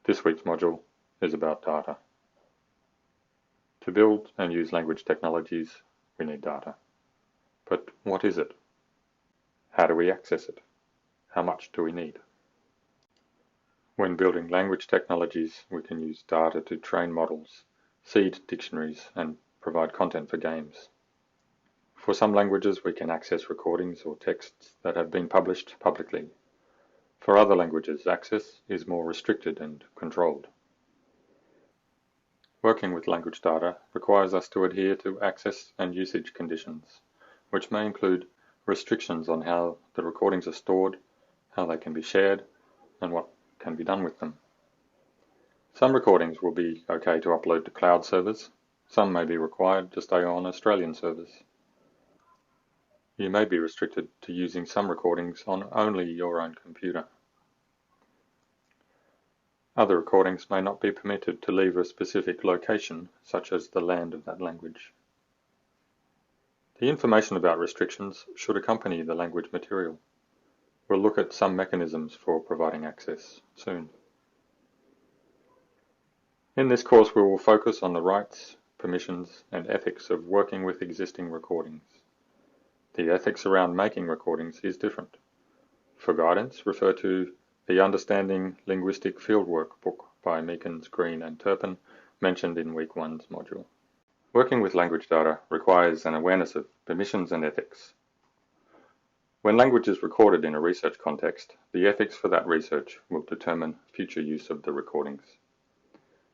This week's module is about data. To build and use language technologies, we need data. But what is it? How do we access it? How much do we need? When building language technologies, we can use data to train models, seed dictionaries, and provide content for games. For some languages, we can access recordings or texts that have been published publicly. For other languages, access is more restricted and controlled. Working with language data requires us to adhere to access and usage conditions, which may include restrictions on how the recordings are stored, how they can be shared, and what can be done with them. Some recordings will be okay to upload to cloud servers. Some may be required to stay on Australian servers. You may be restricted to using some recordings on only your own computer. Other recordings may not be permitted to leave a specific location, such as the land of that language. The information about restrictions should accompany the language material. We'll look at some mechanisms for providing access soon. In this course, we will focus on the rights, permissions, and ethics of working with existing recordings. The ethics around making recordings is different. For guidance, refer to the Understanding Linguistic Fieldwork book by Meekins, Green, and Turpin, mentioned in Week 1's module. Working with language data requires an awareness of permissions and ethics. When language is recorded in a research context, the ethics for that research will determine future use of the recordings.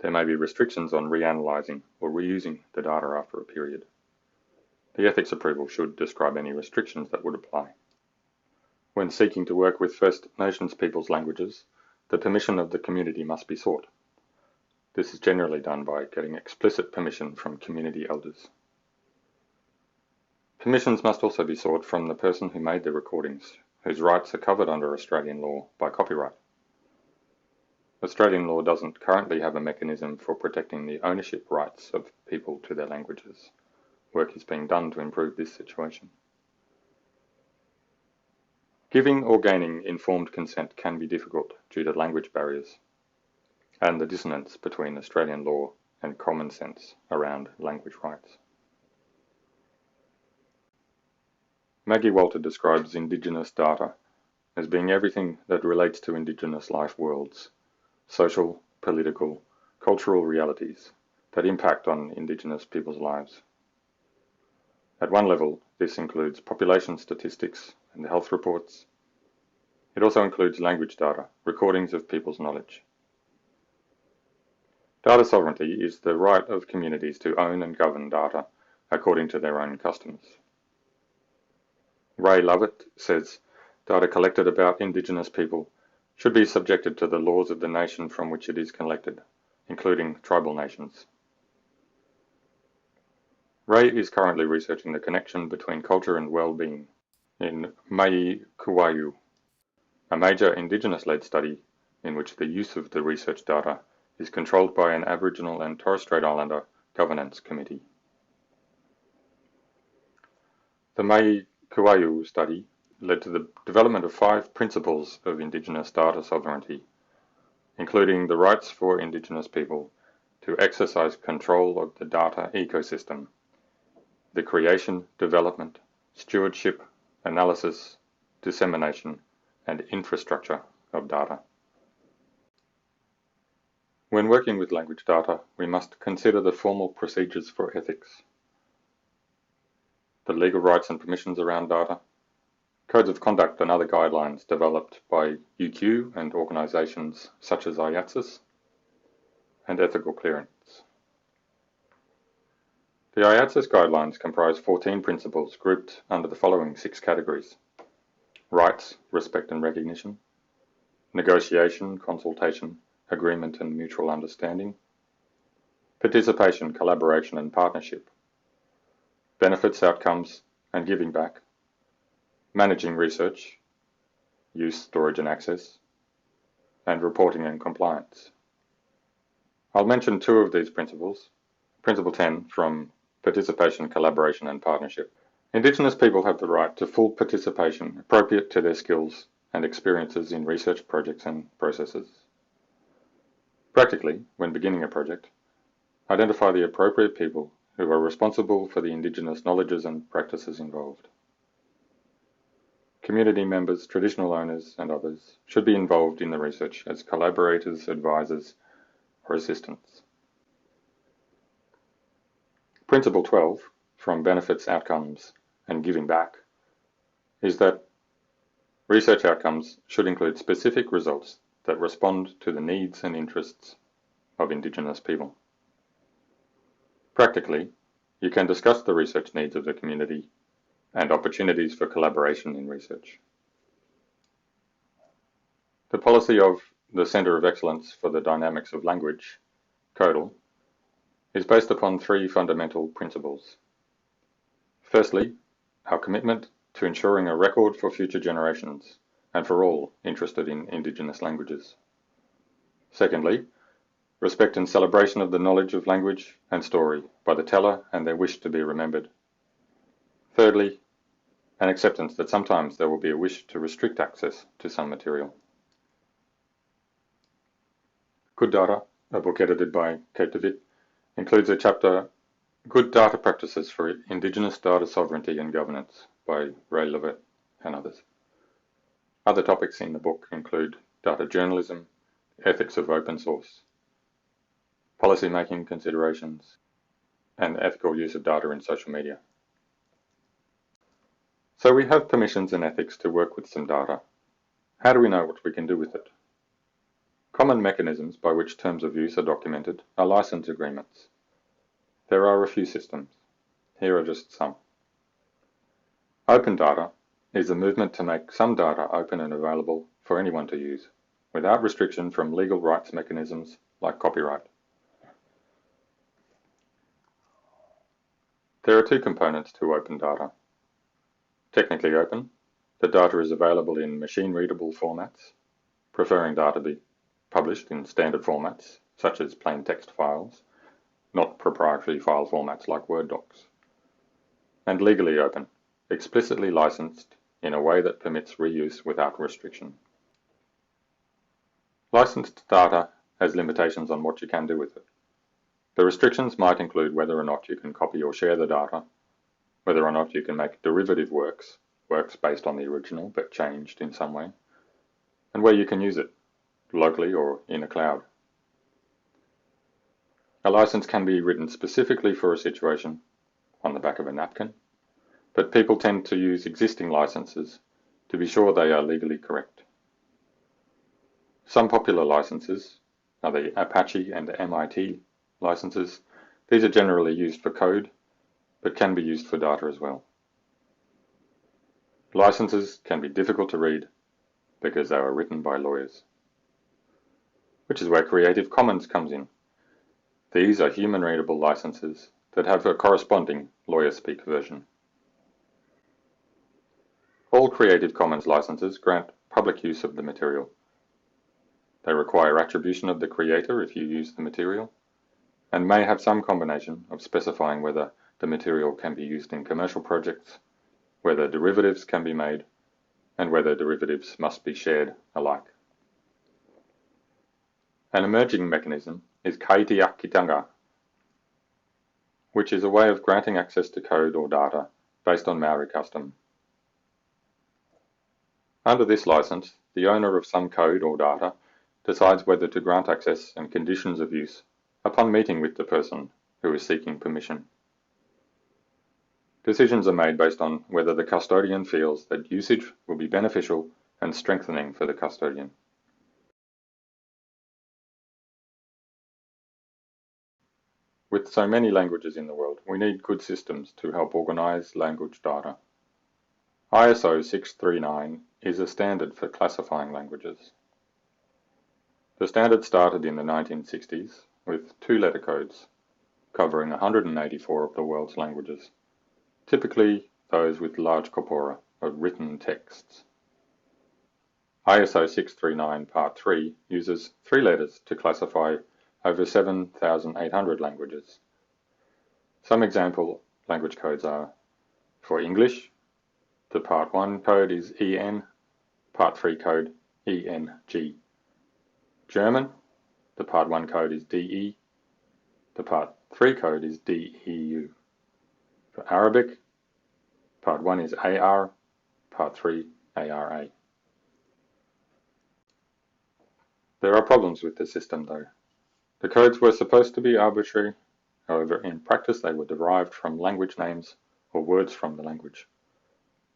There may be restrictions on reanalyzing or reusing the data after a period. The ethics approval should describe any restrictions that would apply. When seeking to work with First Nations peoples' languages, the permission of the community must be sought. This is generally done by getting explicit permission from community elders. Permissions must also be sought from the person who made the recordings, whose rights are covered under Australian law by copyright. Australian law doesn't currently have a mechanism for protecting the ownership rights of people to their languages. Work is being done to improve this situation. Giving or gaining informed consent can be difficult due to language barriers and the dissonance between Australian law and common sense around language rights. Maggie Walter describes Indigenous data as being everything that relates to Indigenous life worlds, social, political, cultural realities that impact on Indigenous people's lives. At one level, this includes population statistics and health reports. It also includes language data, recordings of people's knowledge. Data sovereignty is the right of communities to own and govern data according to their own customs. Ray Lovett says data collected about Indigenous people should be subjected to the laws of the nation from which it is collected, including tribal nations. Ray is currently researching the connection between culture and well-being in Mai Kuwayu, a major Indigenous-led study in which the use of the research data is controlled by an Aboriginal and Torres Strait Islander governance committee. The Mai Kuwayu study led to the development of 5 principles of Indigenous data sovereignty, including the rights for Indigenous people to exercise control of the data ecosystem, the creation, development, stewardship, analysis, dissemination, and infrastructure of data. When working with language data, we must consider the formal procedures for ethics, the legal rights and permissions around data, codes of conduct and other guidelines developed by UQ and organisations such as Iatsis, and ethical clearance. The Iatsis Guidelines comprise 14 principles grouped under the following 6 categories: rights, respect and recognition; negotiation, consultation, agreement and mutual understanding; participation, collaboration and partnership; benefits, outcomes and giving back; managing research, use, storage and access; and reporting and compliance. I'll mention 2 of these principles. Principle 10 from Participation, Collaboration and Partnership. Indigenous people have the right to full participation appropriate to their skills and experiences in research projects and processes. Practically, when beginning a project, identify the appropriate people who are responsible for the Indigenous knowledges and practices involved. Community members, traditional owners, and others should be involved in the research as collaborators, advisors, or assistants. Principle 12, from benefits, outcomes, and giving back, is that research outcomes should include specific results that respond to the needs and interests of Indigenous people. Practically, you can discuss the research needs of the community and opportunities for collaboration in research. The policy of the Centre of Excellence for the Dynamics of Language, CODAL, is based upon three fundamental principles. Firstly, our commitment to ensuring a record for future generations and for all interested in Indigenous languages. Secondly, respect and celebration of the knowledge of language and story by the teller and their wish to be remembered. Thirdly, an acceptance that sometimes there will be a wish to restrict access to some material. Good Data, a book edited by Kate DeWitt, includes a chapter, Good Data Practices for Indigenous Data Sovereignty and Governance by Ray Levitt and others. Other topics in the book include data journalism, ethics of open source, policy-making considerations, and ethical use of data in social media. So we have permissions and ethics to work with some data. How do we know what we can do with it? Common mechanisms by which terms of use are documented are license agreements. There are a few systems. Here are just some. Open data is the movement to make some data open and available for anyone to use, without restriction from legal rights mechanisms like copyright. There are two components to open data. Technically open, the data is available in machine-readable formats, preferring data be published in standard formats, such as plain text files, not proprietary file formats like Word docs. And legally open, explicitly licensed in a way that permits reuse without restriction. Licensed data has limitations on what you can do with it. The restrictions might include whether or not you can copy or share the data, whether or not you can make derivative works based on the original but changed in some way, and where you can use it, locally or in a cloud. A license can be written specifically for a situation on the back of a napkin, but people tend to use existing licenses to be sure they are legally correct. Some popular licenses are the Apache and MIT licenses. These are generally used for code, but can be used for data as well. Licenses can be difficult to read because they are written by lawyers, which is where Creative Commons comes in. These are human-readable licenses that have a corresponding lawyer-speak version. All Creative Commons licenses grant public use of the material. They require attribution of the creator if you use the material, and may have some combination of specifying whether the material can be used in commercial projects, whether derivatives can be made, and whether derivatives must be shared alike. An emerging mechanism is kaitiakitanga, which is a way of granting access to code or data based on Maori custom. Under this license, the owner of some code or data decides whether to grant access and conditions of use upon meeting with the person who is seeking permission. Decisions are made based on whether the custodian feels that usage will be beneficial and strengthening for the custodian. With so many languages in the world, we need good systems to help organize language data. ISO 639 is a standard for classifying languages. The standard started in the 1960s with 2-letter codes covering 184 of the world's languages, typically those with large corpora of written texts. ISO 639 Part 3 uses 3 letters to classify over 7,800 languages. Some example language codes are: for English, the Part 1 code is EN, Part 3 code ENG. German, the Part 1 code is DE, the Part 3 code is DEU. For Arabic, Part 1 is AR, Part 3 ARA. There are problems with the system though. The codes were supposed to be arbitrary, however in practice they were derived from language names or words from the language.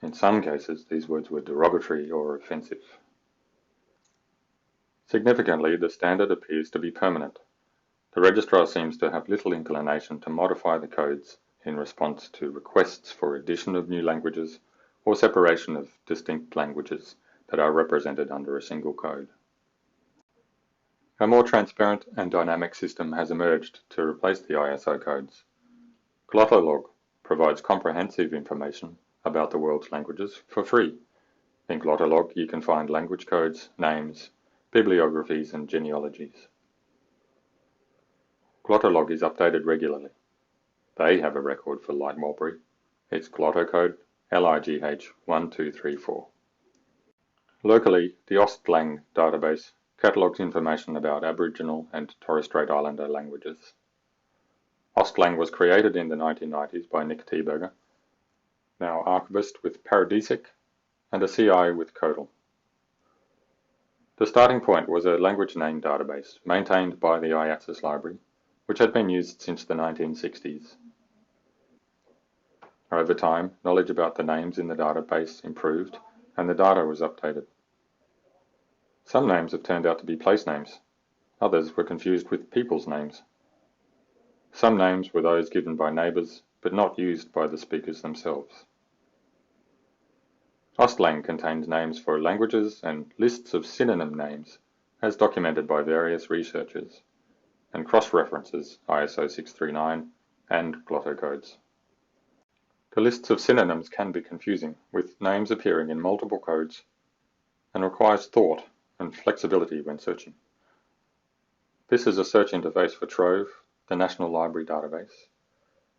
In some cases these words were derogatory or offensive. Significantly, the standard appears to be permanent. The registrar seems to have little inclination to modify the codes in response to requests for addition of new languages or separation of distinct languages that are represented under a single code. A more transparent and dynamic system has emerged to replace the ISO codes. Glottolog provides comprehensive information about the world's languages for free. In Glottolog, you can find language codes, names, bibliographies, and genealogies. Glottolog is updated regularly. They have a record for Light Mulberry. Its Glotto code LIGH1234. Locally, the Ostlang database catalogues information about Aboriginal and Torres Strait Islander languages. Ostlang was created in the 1990s by Nick Teberger, now archivist with Paradisic and a CI with Codal. The starting point was a language name database maintained by the Iatsis library, which had been used since the 1960s. Over time, knowledge about the names in the database improved and the data was updated. Some names have turned out to be place names. Others were confused with people's names. Some names were those given by neighbours, but not used by the speakers themselves. Ostlang contains names for languages and lists of synonym names, as documented by various researchers, and cross-references ISO 639 and Glotto codes. The lists of synonyms can be confusing, with names appearing in multiple codes, and requires thought and flexibility when searching. This is a search interface for Trove, the National Library database,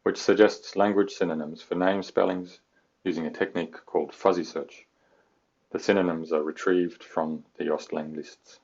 which suggests language synonyms for name spellings using a technique called fuzzy search. The synonyms are retrieved from the Ostlang lists.